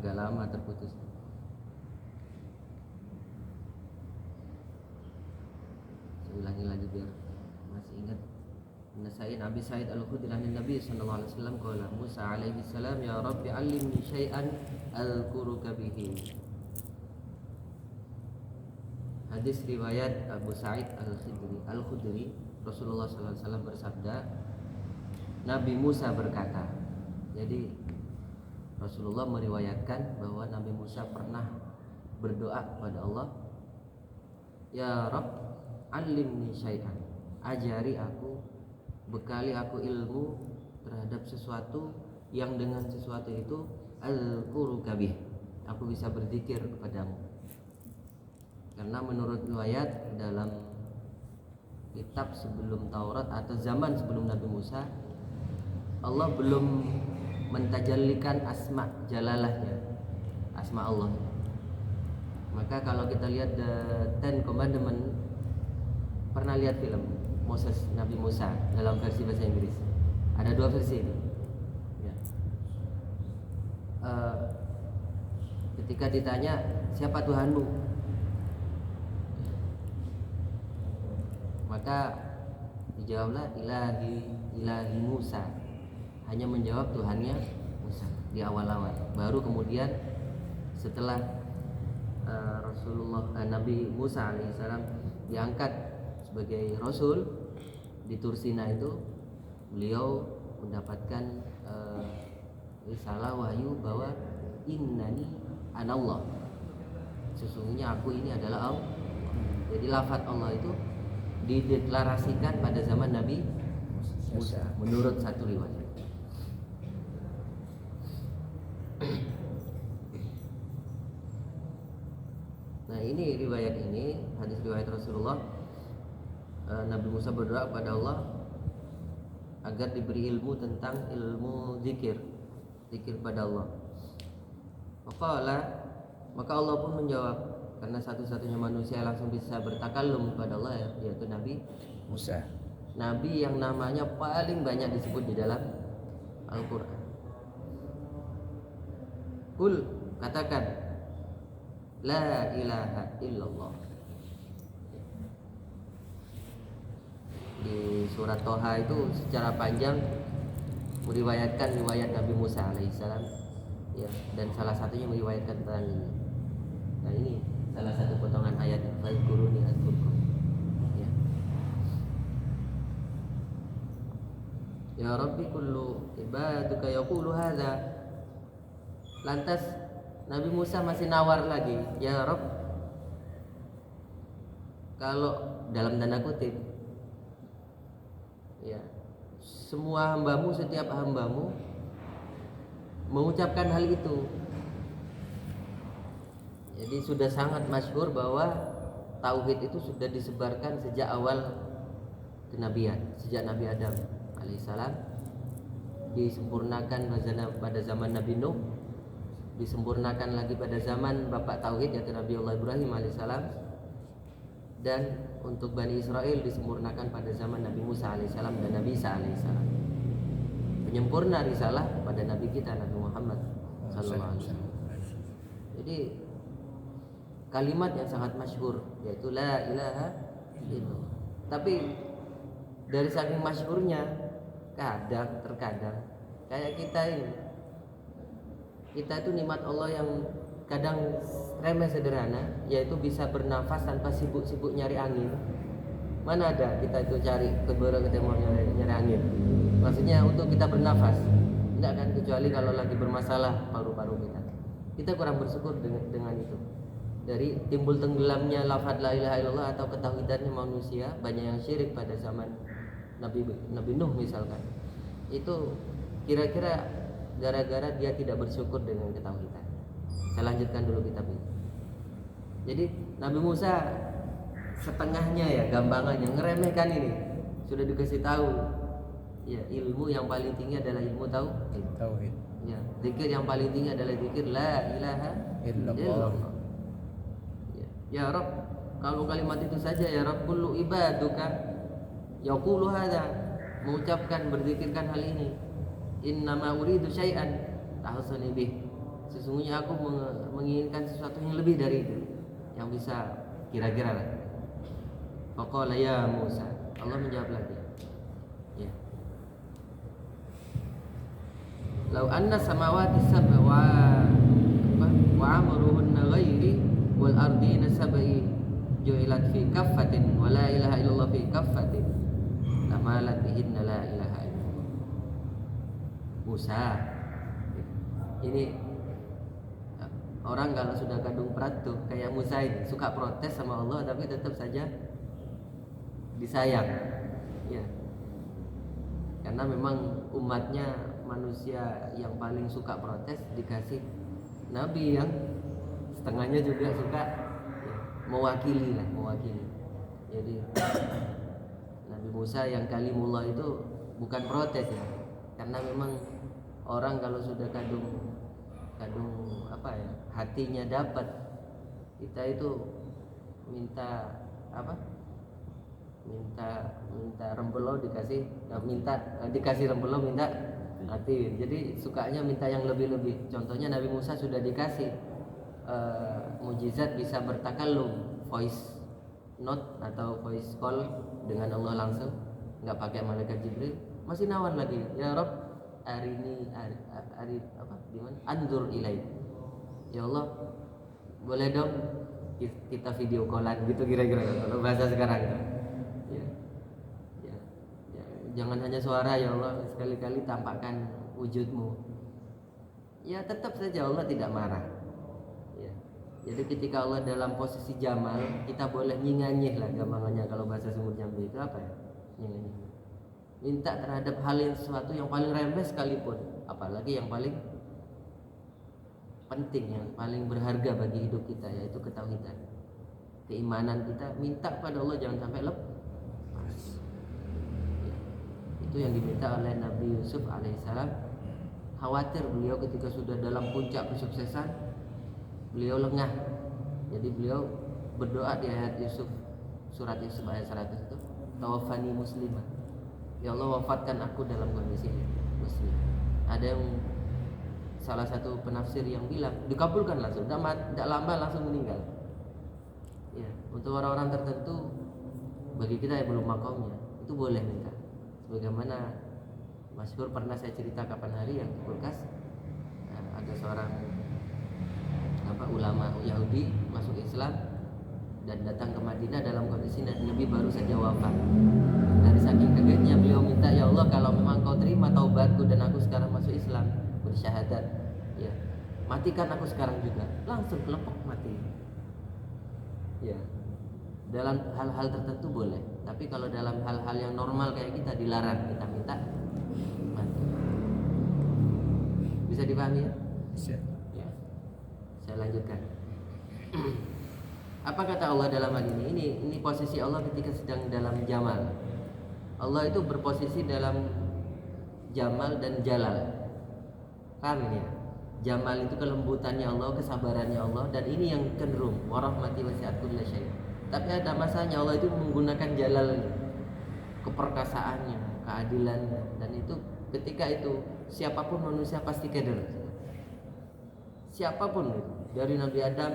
agak lama terputus. Saya ulangi lagi biar masih ingat. Nabi Sa'id Al-Khudri dari Nabi sallallahu alaihi wasallam qala Musa alaihi salam ya Rabbi 'allimni syai'an adhkuruka bihi. Hadis riwayat Abu Sa'id Al-Khudri, Rasulullah sallallahu alaihi wasallam bersabda, Nabi Musa berkata. Jadi Rasulullah meriwayatkan bahwa Nabi Musa pernah berdoa kepada Allah, ya Rabb 'allimni syai'an, ajari aku, bekali aku ilmu terhadap sesuatu yang dengan sesuatu itu azkuruka bih, aku bisa berzikir kepadamu. Karena menurut riwayat dalam kitab sebelum Taurat atau zaman sebelum Nabi Musa, Allah belum mentajallikan asma jalalahnya, asma Allah. Maka kalau kita lihat The Ten Commandments, pernah lihat film Moses, Nabi Musa dalam versi bahasa Inggris, ada 2 versi itu ya. Ketika ditanya siapa Tuhanmu, maka dijawablah ilahi Musa, hanya menjawab Tuhannya Musa di awal-awal. Baru kemudian setelah Nabi Musa alaihissalam diangkat sebagai Rasul di Tursina itu, beliau mendapatkan risalah wahyu bahwa innani anallah, sesungguhnya aku ini adalah Allah. Jadi lafaz Allah itu dideklarasikan pada zaman Nabi Musa menurut satu riwayat. Nah ini riwayat ini, hadis riwayat Rasulullah, Nabi Musa berdoa kepada Allah agar diberi ilmu tentang ilmu zikir pada Allah. Maka Allah pun menjawab, karena satu-satunya manusia yang langsung bisa bertakallum kepada Allah yaitu Nabi Musa, Nabi yang namanya paling banyak disebut di dalam Al-Quran. Qul, katakan, la ilaha illallah. Di surat Toha itu secara panjang meriwayatkan riwayat Nabi Musa alaihissalam ya, dan salah satunya meriwayatkan tentang ini. Nah ini salah satu potongan ayat fazkuruni azkurkum ya. Ya Rabbi kullu ibaduka yaqulu hadza. Lantas Nabi Musa masih nawar lagi, ya Rabb, kalau dalam tanda kutip ya, semua hambamu, setiap hambamu mengucapkan hal itu. Jadi sudah sangat masyhur bahwa tauhid itu sudah disebarkan sejak awal kenabian, sejak Nabi Adam alaihissalam, disempurnakan pada zaman Nabi Nuh, disempurnakan lagi pada zaman bapak tauhid yaitu Nabi Allah Ibrahim alaihissalam, dan untuk Bani Israel disempurnakan pada zaman Nabi Musa alaihissalam dan Nabi Isa alaihissalam. Penyempurna risalah pada Nabi kita Nabi Muhammad sallallahu alaihi wasallam. Jadi kalimat yang sangat masyhur yaitu la ilaha illallah. Tapi dari saking masyhurnya, terkadang kayak kita itu nikmat Allah yang kadang remeh sederhana, yaitu bisa bernafas tanpa sibuk-sibuk nyari angin. Mana ada kita itu cari ke barat ke timur nyari angin, maksudnya untuk kita bernafas. Tidak kan, kecuali kalau lagi bermasalah paru-paru kita kurang bersyukur dengan itu. Dari timbul tenggelamnya lafaz la ilaha illallah atau ketauhidannya manusia, banyak yang syirik pada zaman Nabi Nuh misalkan, itu kira-kira gara-gara dia tidak bersyukur dengan ketauhidan. Saya lanjutkan dulu kitab ini. Jadi Nabi Musa setengahnya ya, gampangannya ngeremehkan ini. Sudah dikasih tahu ya, ilmu yang paling tinggi adalah ilmu tauhid. Ya, zikir yang paling tinggi adalah zikir la ilaha illallah. Ya Rabb, kalau kalimat itu saja ya Rabb, kullu ibaduka yaqulu hadza, mengucapkan berzikirkan hal ini. Innama uridu syai'an tahsuni bih, sesungguhnya aku menginginkan sesuatu yang lebih dari itu, yang bisa kira-kira lah. Faqala ya Musa, Allah menjawab lagi, ya, lau anna samawati sab'a wa amruhunna ghairi wal ardina sab'i ju'ilat fi kaffatin wa la ilaha illallah fi kaffatin lamalat bihinna la ilaha illallah. Musa, ini orang kalau sudah kadung perat tuh kayak Musa ini suka protes sama Allah tapi tetap saja disayang, ya, karena memang umatnya manusia yang paling suka protes, dikasih nabi yang setengahnya juga suka, ya, mewakili. Jadi Nabi Musa yang kalimullah itu bukan protes, ya, karena memang orang kalau sudah kadung apa ya, hatinya dapat, kita itu minta apa, minta rembelo dikasih rembelo, minta hati. Jadi sukanya minta yang lebih-lebih. Contohnya Nabi Musa sudah dikasih mujizat bisa bertakallum, voice note atau voice call dengan Allah langsung, nggak pakai malaikat Jibril, masih nawan lagi, ya Rob, hari apa gimana, anzur ilaik, ya Allah boleh dong kita video callan gitu kira-kira kalau bahasa sekarang, ya, jangan hanya suara ya Allah, sekali-kali tampakkan wujudmu. Ya tetap saja Allah tidak marah, ya. Jadi ketika Allah dalam posisi jamal, kita boleh nyinganyih lah gampangannya, kalau bahasa Sumur Jambi itu apa ya, nyinganyih, minta terhadap hal yang sesuatu yang paling remeh sekalipun, apalagi yang paling penting, yang paling berharga bagi hidup kita, yaitu ketauhidan, keimanan kita, minta pada Allah jangan sampai lepas. Ya. Itu yang diminta oleh Nabi Yusuf alaihissalam. Khawatir beliau ketika sudah dalam puncak kesuksesan, beliau lengah. Jadi beliau berdoa di ayat Yusuf, surat Yusuf ayat 100 itu, tawaffani muslimah, ya Allah wafatkan aku dalam kondisi muslim. Ada yang salah satu penafsir yang bilang dikabulkan langsung, tidak lama langsung meninggal. Ya, untuk orang-orang tertentu, bagi kita yang belum makomnya, itu boleh minta. Sebagaimana masyhur pernah saya cerita kapan hari yang di kulkas, ada seorang ulama Yahudi masuk Islam dan datang ke Madinah dalam kondisi Nabi baru saja wafat. Dari saking kagetnya beliau minta, ya Allah kalau memang kau terima taubatku dan aku sekarang masuk Islam, bersyahadat, ya, matikan aku sekarang juga. Langsung kelepok mati. Ya, dalam hal-hal tertentu boleh, tapi kalau dalam hal-hal yang normal kayak kita dilarang kita minta mati. Bisa dipahami ya? Bisa. Ya. Saya lanjutkan. Apa kata Allah dalam hal ini? Ini posisi Allah ketika sedang dalam jamal. Allah itu berposisi dalam jamal dan jalal. Paham ini ya? Jamal itu kelembutannya Allah, kesabarannya Allah, dan ini yang cenderung warahmati wasi'at kulla syai'. Tapi ada masanya Allah itu menggunakan jalalnya, keperkasaannya, keadilannya, dan itu ketika itu siapapun manusia pasti keder. Siapapun itu, dari Nabi Adam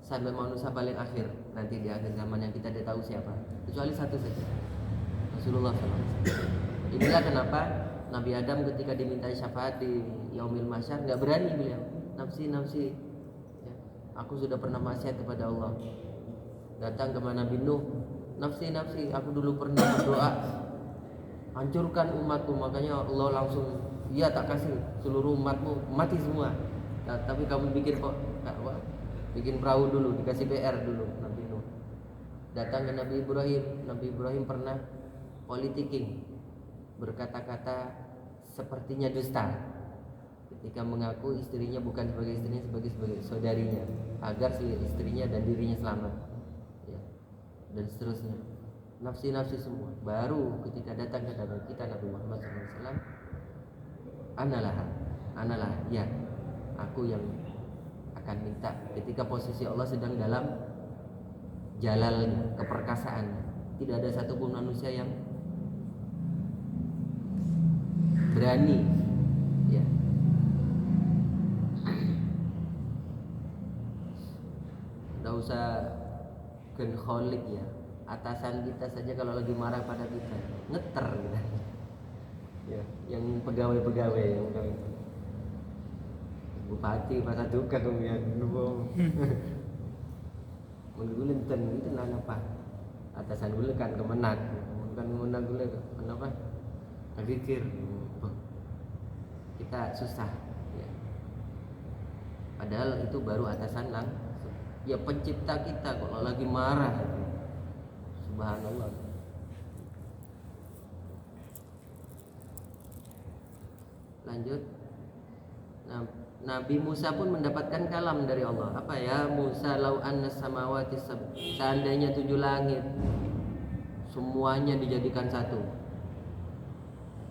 sampai manusia paling akhir nanti di akhir zaman yang kita tidak tahu siapa, kecuali satu saja, Rasulullah SAW. Inilah kenapa Nabi Adam ketika dimintai syafaat di Yaumil Mahsyar nggak berani beliau, nafsi, ya, aku sudah pernah maksiat kepada Allah. Datang ke Nabi Nuh, nafsi, aku dulu pernah berdoa hancurkan umatku, makanya Allah langsung, ya tak kasih seluruh umatmu mati semua. Nah, tapi kamu bikin perahu dulu, dikasih PR dulu Nabi Nuh. Datang ke Nabi Ibrahim pernah politicking, berkata-kata sepertinya dusta ketika mengaku istrinya bukan sebagai istrinya, sebagai saudarinya, agar si istrinya dan dirinya selamat, ya, dan seterusnya. Nafsi semua. Baru ketika datang ke dalam kita Nabi Muhammad SAW, analah, ya, aku yang akan minta. Ketika posisi Allah sedang dalam jalalnya, keperkasaannya, tidak ada satupun manusia yang berani, ya, nggak usah genholik ya, atasan kita saja kalau lagi marah pada kita ngeter gitu. Ya, yang pegawai-pegawai yang bupati masa tukang ya dulu menggulenten itu lah apa atasan gue kan kemenak bukan kemenak gue kenapa pikir kita susah ya. Padahal itu baru atasan langsung ya, pencipta kita kalau lagi marah itu. Subhanallah. Lanjut. Nah, Nabi Musa pun mendapatkan kalam dari Allah. Apa ya Musa, lau anna samawati seandainya 7 langit semuanya dijadikan satu.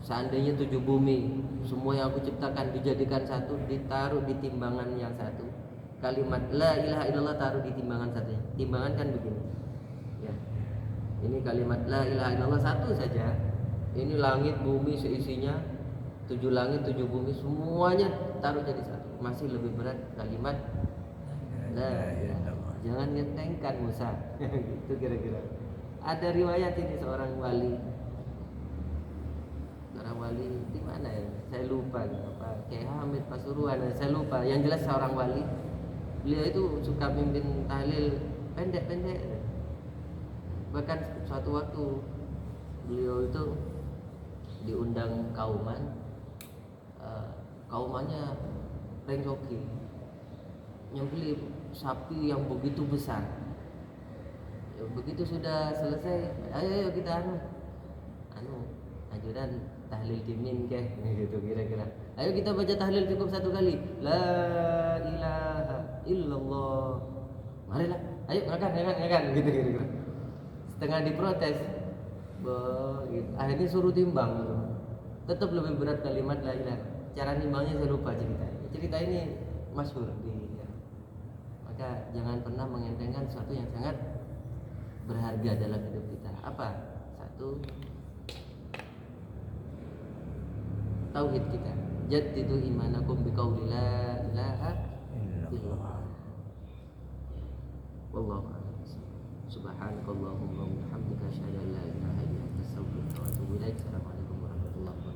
Seandainya 7 bumi semua yang aku ciptakan dijadikan satu, ditaruh di timbangan yang satu. Kalimat la ilaha illallah taruh di timbangan satu. Timbangan kan begini. Ya. Ini kalimat la ilaha illallah satu saja. Ini langit bumi seisinya 7 langit 7 bumi semuanya taruh jadi satu. Masih lebih berat kalimat la ilaha. Jangan ngentengkan Musa. Itu kira-kira. Ada riwayat ini seorang wali. Seorang wali di mana ya? Saya lupa apa. Kayak Hamid Pasuruan, saya lupa. Yang jelas seorang wali. Beliau itu suka mimpin tahlil pendek-pendek. Bahkan suatu waktu beliau itu diundang kaumannya rengsoki nyembelih sapi yang begitu besar ya, begitu sudah selesai ayo kita ajudan tahlil dimin keh gitu kira-kira ayo kita baca tahlil cukup 1 kali la ilaha illallah marilah ayo ngakan gitu kira-kira setengah diprotes gitu. Akhirnya suruh timbang gitu. Tetap lebih berat kalimat la ilaha. Cara nimbangnya saya lupa cerita ini masyhur ya. Maka jangan pernah mengentengkan sesuatu yang sangat berharga dalam hidup kita. Apa? Satu, tauhid kita. Jaddidu imanakum biqauli la ilaha illallah. Wallahu a'lam. Subhanakallahumma wa bihamdika asyhadu an la ilaha illa anta astaghfiruka wa atubu ilaik. Assalamualaikum warahmatullahi wabarakatuh.